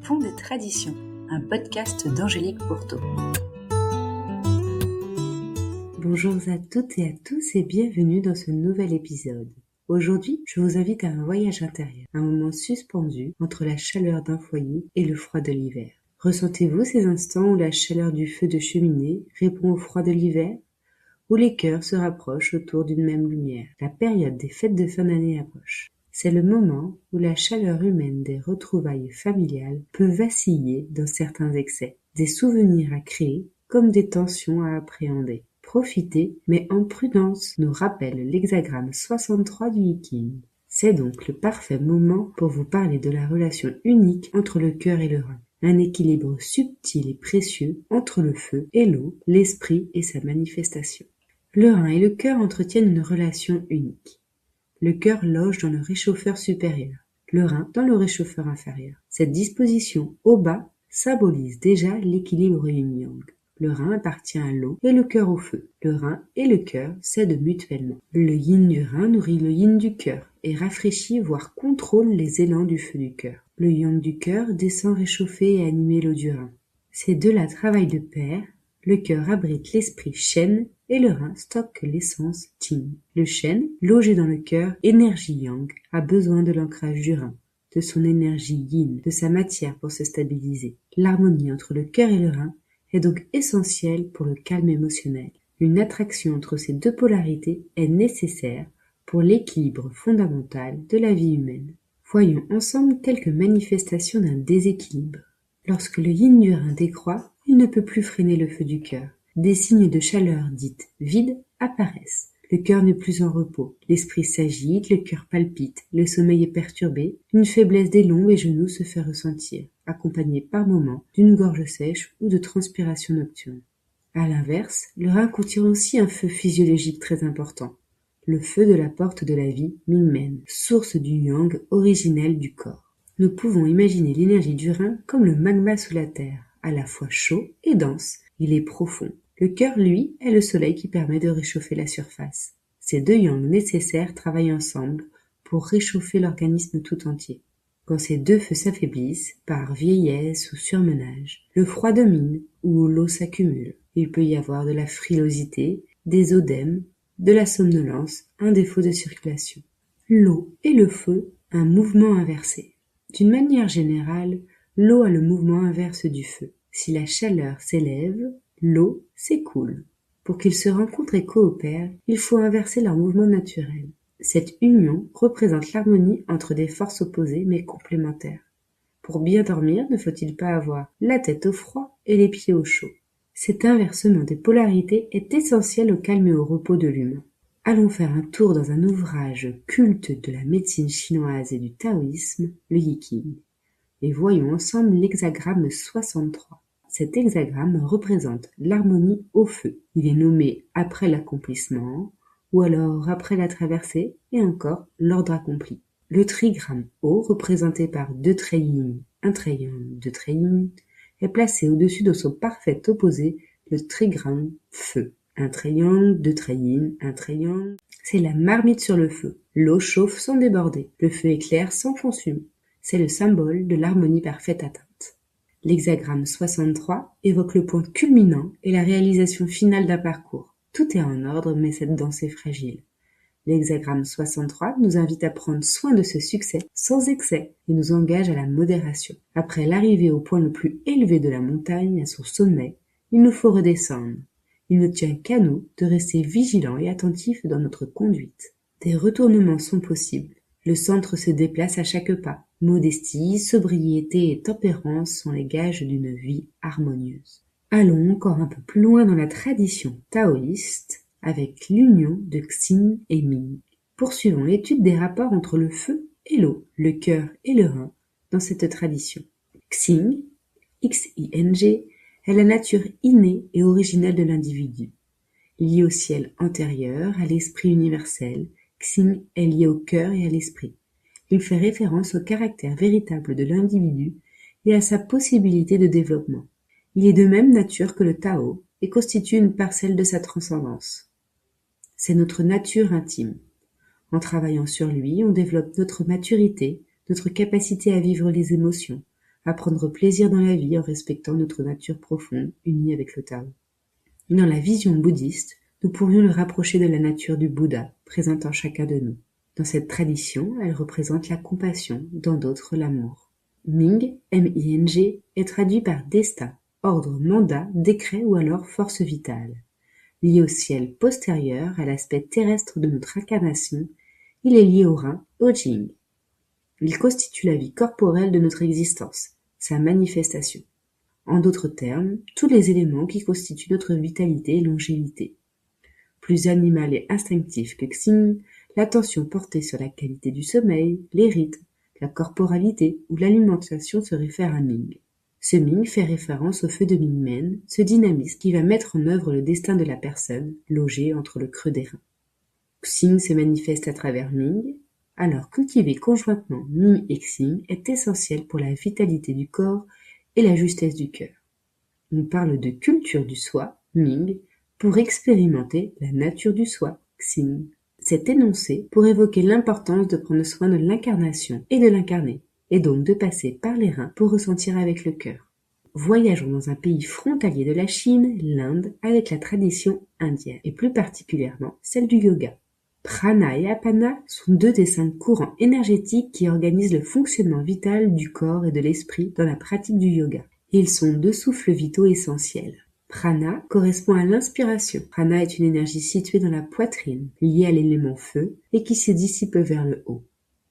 Pont des Traditions, un podcast d'Angélique Pourteau. Bonjour à toutes et à tous et bienvenue dans ce nouvel épisode. Aujourd'hui, je vous invite à un voyage intérieur, un moment suspendu entre la chaleur d'un foyer et le froid de l'hiver. Ressentez-vous ces instants où la chaleur du feu de cheminée répond au froid de l'hiver, où les cœurs se rapprochent autour d'une même lumière? La période des fêtes de fin d'année approche. C'est le moment où la chaleur humaine des retrouvailles familiales peut vaciller dans certains excès, des souvenirs à créer comme des tensions à appréhender. Profitez, mais en prudence, nous rappelle l'hexagramme 63 du Yiking. C'est donc le parfait moment pour vous parler de la relation unique entre le cœur et le rein. Un équilibre subtil et précieux entre le feu et l'eau, l'esprit et sa manifestation. Le rein et le cœur entretiennent une relation unique. Le cœur loge dans le réchauffeur supérieur, le rein dans le réchauffeur inférieur. Cette disposition au bas symbolise déjà l'équilibre yin-yang. Le rein appartient à l'eau et le cœur au feu. Le rein et le cœur s'aident mutuellement. Le yin du rein nourrit le yin du cœur et rafraîchit voire contrôle les élans du feu du cœur. Le yang du cœur descend réchauffer et animer l'eau du rein. Ces deux-là travaillent de pair. Le cœur abrite l'esprit Shen et le rein stocke l'essence Qing. Le Shen, logé dans le cœur, énergie Yang, a besoin de l'ancrage du rein, de son énergie Yin, de sa matière pour se stabiliser. L'harmonie entre le cœur et le rein est donc essentielle pour le calme émotionnel. Une attraction entre ces deux polarités est nécessaire pour l'équilibre fondamental de la vie humaine. Voyons ensemble quelques manifestations d'un déséquilibre. Lorsque le yin du rein décroît, il ne peut plus freiner le feu du cœur. Des signes de chaleur dite vide apparaissent. Le cœur n'est plus en repos, l'esprit s'agite, le cœur palpite, le sommeil est perturbé, une faiblesse des lombes et genoux se fait ressentir, accompagnée par moments d'une gorge sèche ou de transpiration nocturne. À l'inverse, le rein contient aussi un feu physiologique très important, le feu de la porte de la vie, Mingmen, source du yang originel du corps. Nous pouvons imaginer l'énergie du rein comme le magma sous la terre, à la fois chaud et dense. Il est profond. Le cœur, lui, est le soleil qui permet de réchauffer la surface. Ces deux yangs nécessaires travaillent ensemble pour réchauffer l'organisme tout entier. Quand ces deux feux s'affaiblissent, par vieillesse ou surmenage, le froid domine ou l'eau s'accumule. Il peut y avoir de la frilosité, des œdèmes, de la somnolence, un défaut de circulation. L'eau et le feu, un mouvement inversé. D'une manière générale, l'eau a le mouvement inverse du feu. Si la chaleur s'élève, l'eau s'écoule. Pour qu'ils se rencontrent et coopèrent, il faut inverser leur mouvement naturel. Cette union représente l'harmonie entre des forces opposées mais complémentaires. Pour bien dormir, ne faut-il pas avoir la tête au froid et les pieds au chaud? Cet inversement des polarités est essentiel au calme et au repos de l'humain. Allons faire un tour dans un ouvrage culte de la médecine chinoise et du taoïsme, le Yiking. Et voyons ensemble l'hexagramme 63. Cet hexagramme représente l'harmonie au feu. Il est nommé après l'accomplissement, ou alors après la traversée, et encore l'ordre accompli. Le trigramme O, représenté par deux traits yin, un trait yang, deux traits yin, est placé au-dessus de son parfait opposé, le trigramme Feu. Un trait yang, deux traits yin, un trait yang. C'est la marmite sur le feu. L'eau chauffe sans déborder. Le feu éclaire sans consumer. C'est le symbole de l'harmonie parfaite atteinte. L'hexagramme 63 évoque le point culminant et la réalisation finale d'un parcours. Tout est en ordre, mais cette danse est fragile. L'hexagramme 63 nous invite à prendre soin de ce succès sans excès et nous engage à la modération. Après l'arrivée au point le plus élevé de la montagne, à son sommet, il nous faut redescendre. Il ne tient qu'à nous de rester vigilants et attentifs dans notre conduite. Des retournements sont possibles. Le centre se déplace à chaque pas. Modestie, sobriété et tempérance sont les gages d'une vie harmonieuse. Allons encore un peu plus loin dans la tradition taoïste avec l'union de Xing et Ming. Poursuivons l'étude des rapports entre le feu et l'eau, le cœur et le rein dans cette tradition. Xing, X-I-N-G, est la nature innée et originelle de l'individu. Lié au ciel antérieur, à l'esprit universel, Xing est lié au cœur et à l'esprit. Il fait référence au caractère véritable de l'individu et à sa possibilité de développement. Il est de même nature que le Tao et constitue une parcelle de sa transcendance. C'est notre nature intime. En travaillant sur lui, on développe notre maturité, notre capacité à vivre les émotions, à prendre plaisir dans la vie en respectant notre nature profonde, unie avec le Tao. Dans la vision bouddhiste, nous pourrions le rapprocher de la nature du Bouddha, présente en chacun de nous. Dans cette tradition, elle représente la compassion, dans d'autres l'amour. Ming, M-I-N-G, est traduit par destin, ordre, mandat, décret ou alors force vitale. Lié au ciel postérieur, à l'aspect terrestre de notre incarnation, il est lié au rein, au Jing. Il constitue la vie corporelle de notre existence, sa manifestation. En d'autres termes, tous les éléments qui constituent notre vitalité et longévité. Plus animal et instinctif que Xing, l'attention portée sur la qualité du sommeil, les rythmes, la corporalité ou l'alimentation se réfère à Ming. Ce Ming fait référence au feu de Mingmen, ce dynamisme qui va mettre en œuvre le destin de la personne, logée entre le creux des reins. Xing se manifeste à travers Ming, alors cultiver conjointement Ming et Xing est essentiel pour la vitalité du corps et la justesse du cœur. On parle de culture du soi, Ming, pour expérimenter la nature du soi, Xing. Cet énoncé pour évoquer l'importance de prendre soin de l'incarnation et de l'incarné, et donc de passer par les reins pour ressentir avec le cœur. Voyageons dans un pays frontalier de la Chine, l'Inde, avec la tradition indienne, et plus particulièrement celle du yoga. Prana et Apana sont 2 des 5 courants énergétiques qui organisent le fonctionnement vital du corps et de l'esprit dans la pratique du yoga. Ils sont 2 souffles vitaux essentiels. Prana correspond à l'inspiration. Prana est une énergie située dans la poitrine, liée à l'élément feu et qui se dissipe vers le haut.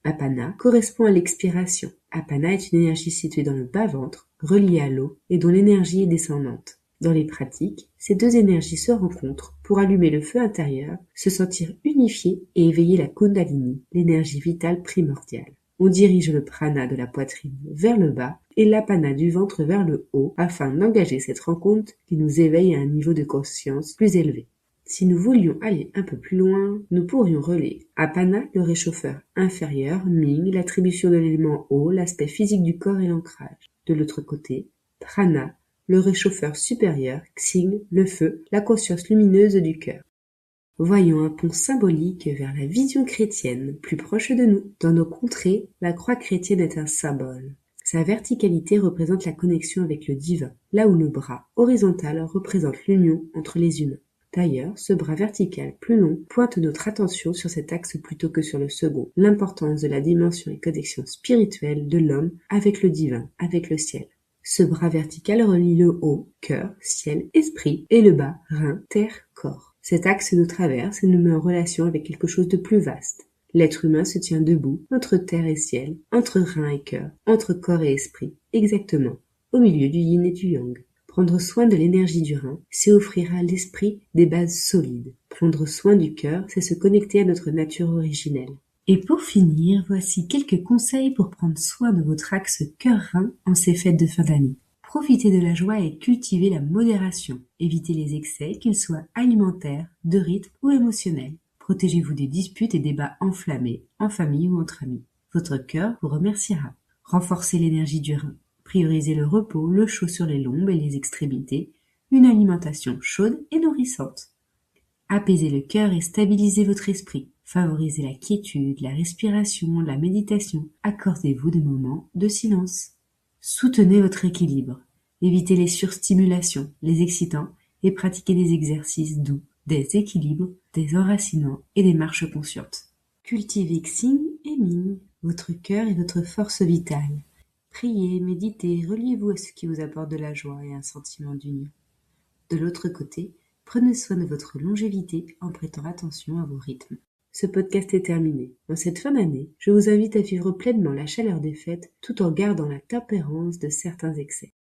Apana correspond à l'expiration. Apana est une énergie située dans le bas-ventre, reliée à l'eau et dont l'énergie est descendante. Dans les pratiques, ces 2 énergies se rencontrent pour allumer le feu intérieur, se sentir unifié et éveiller la Kundalini, l'énergie vitale primordiale. On dirige le prana de la poitrine vers le bas et l'apana du ventre vers le haut afin d'engager cette rencontre qui nous éveille à un niveau de conscience plus élevé. Si nous voulions aller un peu plus loin, nous pourrions relier Apana, le réchauffeur inférieur, Ming, l'attribution de l'élément eau, l'aspect physique du corps et l'ancrage. De l'autre côté, Prana, le réchauffeur supérieur, Xing, le feu, la conscience lumineuse du cœur. Voyons un pont symbolique vers la vision chrétienne, plus proche de nous. Dans nos contrées, la croix chrétienne est un symbole. Sa verticalité représente la connexion avec le divin, là où le bras horizontal représente l'union entre les humains. D'ailleurs, ce bras vertical plus long pointe notre attention sur cet axe plutôt que sur le second, l'importance de la dimension et connexion spirituelle de l'homme avec le divin, avec le ciel. Ce bras vertical relie le haut, cœur, ciel, esprit, et le bas, rein, terre, corps. Cet axe nous traverse et nous met en relation avec quelque chose de plus vaste. L'être humain se tient debout, entre terre et ciel, entre rein et cœur, entre corps et esprit, exactement, au milieu du yin et du yang. Prendre soin de l'énergie du rein, c'est offrir à l'esprit des bases solides. Prendre soin du cœur, c'est se connecter à notre nature originelle. Et pour finir, voici quelques conseils pour prendre soin de votre axe cœur-rein en ces fêtes de fin d'année. Profitez de la joie et cultivez la modération. Évitez les excès, qu'ils soient alimentaires, de rythme ou émotionnels. Protégez-vous des disputes et débats enflammés, en famille ou entre amis. Votre cœur vous remerciera. Renforcez l'énergie du rein. Priorisez le repos, le chaud sur les lombes et les extrémités, une alimentation chaude et nourrissante. Apaisez le cœur et stabilisez votre esprit. Favorisez la quiétude, la respiration, la méditation. Accordez-vous des moments de silence. Soutenez votre équilibre. Évitez les surstimulations, les excitants et pratiquez des exercices doux, des équilibres, des enracinements et des marches conscientes. Cultivez Xing et Ming, votre cœur et votre force vitale. Priez, méditez, reliez-vous à ce qui vous apporte de la joie et un sentiment d'union. De l'autre côté, prenez soin de votre longévité en prêtant attention à vos rythmes. Ce podcast est terminé. En cette fin d'année, je vous invite à vivre pleinement la chaleur des fêtes tout en gardant la tempérance de certains excès.